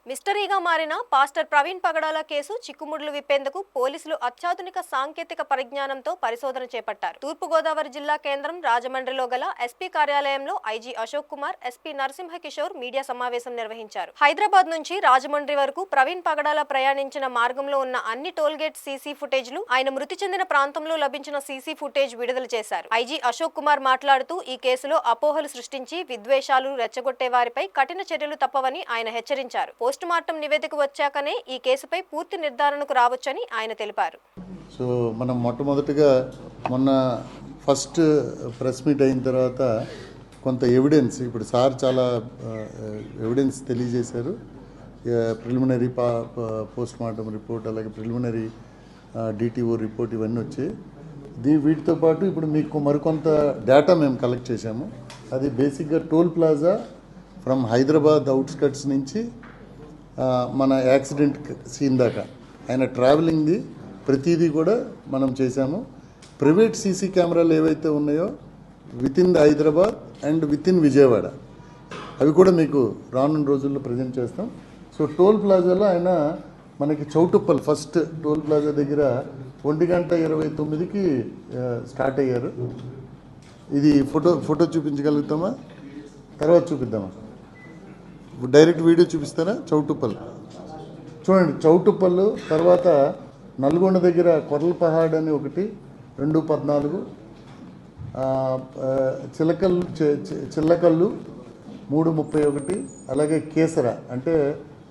మిస్టరీగా మారిన పాస్టర్ ప్రవీణ్ పగడాల కేసు చిక్కుముడులు విప్పేందుకు పోలీసులు అత్యాధునిక సాంకేతిక పరిజ్ఞానంతో పరిశోధన చేపట్టారు. తూర్పుగోదావరి జిల్లా కేంద్రం రాజమండ్రిలో గల ఎస్పీ కార్యాలయంలో IG Ashok Kumar, SP Narasimha Kishore media సమావేశం నిర్వహించారు. హైదరాబాద్ నుంచి రాజమండ్రి వరకు ప్రవీణ్ పగడాల ప్రయాణించిన మార్గంలో ఉన్న అన్ని టోల్గేట్ సీసీ ఫుటేజ్లు, ఆయన మృతి చెందిన ప్రాంతంలో లభించిన సీసీ ఫుటేజ్ విడుదల చేశారు. ఐజీ అశోక్ కుమార్ మాట్లాడుతూ ఈ కేసులో అపోహలు సృష్టించి విద్వేషాలు రెచ్చగొట్టే వారిపై కఠిన చర్యలు తప్పవని ఆయన హెచ్చరించారు. పోస్టుమార్టం నివేదిక వచ్చాకనే ఈ కేసుపై పూర్తి నిర్ధారణకు రావచ్చని ఆయన తెలిపారు. సో మనం మొట్టమొదటిగా మొన్న ఫస్ట్ ప్రెస్ మీట్ అయిన తర్వాత కొంత ఎవిడెన్స్, ఇప్పుడు సార్ చాలా ఎవిడెన్స్ తెలియజేశారు. ప్రిలిమినరీ పోస్ట్మార్టం రిపోర్ట్, అలాగే ప్రిలిమినరీ డిటిఓ రిపోర్ట్ ఇవన్నీ వచ్చాయి. వీటితో పాటు ఇప్పుడు మీకు మరికొంత డేటా మేము కలెక్ట్ చేశాము. అది బేసిక్గా toll plaza from Hyderabad outskirts నుంచి మన యాక్సిడెంట్ సీన్ దాకా ఆయన ట్రావెలింగ్ది ప్రతిదీ కూడా మనం చేశాము. ప్రైవేట్ సీసీ కెమెరాలు ఏవైతే ఉన్నాయో with in the Hyderabad and with in Vijayawada, అవి కూడా మీకు రానున్న రోజుల్లో ప్రజెంట్ చేస్తాం. సో టోల్ ప్లాజాలో ఆయన మనకి చౌటుప్పల్ ఫస్ట్ టోల్ ప్లాజా దగ్గర 1:29కి స్టార్ట్ అయ్యారు. ఇది ఫోటో చూపించగలుగుతామా? తర్వాత చూపిద్దామా? డైరెక్ట్ వీడియో చూపిస్తారా? చౌటుప్పల్ చూడండి. చౌటుప్పల్ తర్వాత నల్గొండ దగ్గర కొర్లపహాడ్ అని ఒకటి 2:14, చిల్లకల్లు 3:31, అలాగే కేసర అంటే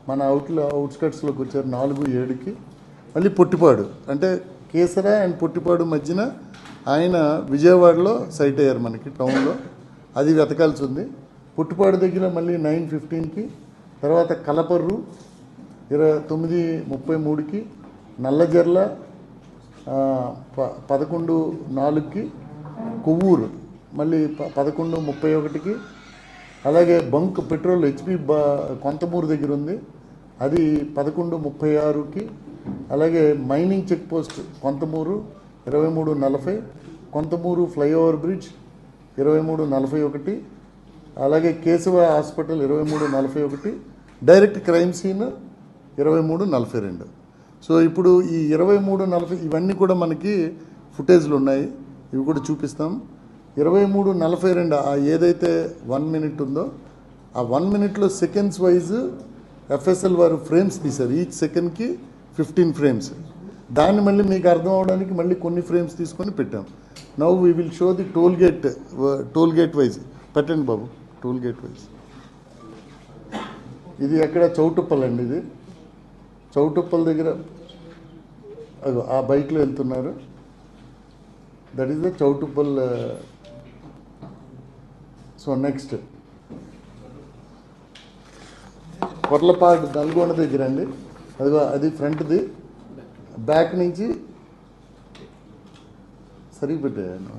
మన అవుట్స్కట్స్లోకి వచ్చారు 4:07కి. మళ్ళీ పొట్టిపాడు అంటే కేసర అండ్ పొట్టిపాడు మధ్యన ఆయన విజయవాడలో సైట్ అయ్యారు మనకి టౌన్లో. అది వెతకాల్సి ఉంది. పుట్టుపాడు దగ్గర మళ్ళీ 9:15కి, తర్వాత కలపర్రు 9:33కి, నల్లజర్ల 11:04కి, కొవ్వూరు మళ్ళీ 11:31కి, అలాగే బంక్ పెట్రోల్ హెచ్పి కొంతమూరు దగ్గర ఉంది, అది 11:36కి, అలాగే mining check post Kontamuru 23:40, Kontamuru flyover bridge 23:41, అలాగే Keshava hospital 23:41, direct crime scene 23:42. So ఇప్పుడు ఈ 23:40 ఇవన్నీ కూడా మనకి ఫుటేజ్లు ఉన్నాయి, ఇవి కూడా చూపిస్తాం. 23:42 ఏదైతే 1 minute ఉందో ఆ 1 minuteలో సెకండ్స్ వైజ్ ఎఫ్ఎస్ఎల్ వారు ఫ్రేమ్స్ తీశారు. ఈచ్ సెకండ్కి 15 frames. దాన్ని మళ్ళీ మీకు అర్థం అవడానికి మళ్ళీ కొన్ని ఫ్రేమ్స్ తీసుకొని పెట్టాం. Now we will show the toll gate wise. పెట్టండి బాబు, టోల్ గేట్ వైజ్. ఇది ఎక్కడ? చౌటుప్పల్ అండి. ఇది చౌటుప్పల్ దగ్గర ఆ బైక్లో వెళ్తున్నారు. That is the Choutuppal. So next Korlapadu Nalgonda దగ్గర అండి. అది ఫ్రంట్ది. బ్యాక్ నుంచి సరిగ్గా పెట్టాను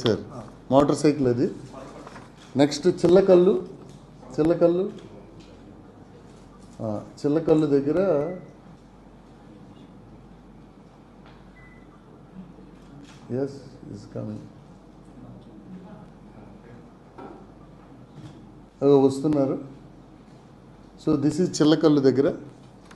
సార్, మోటార్ సైకిల్ అది. నెక్స్ట్ చిల్లకల్లు దగ్గర ఎస్ ఇస్ కమింగ్, వస్తున్నారు. సో దిస్ ఈజ్ చిల్లకల్లు దగ్గర.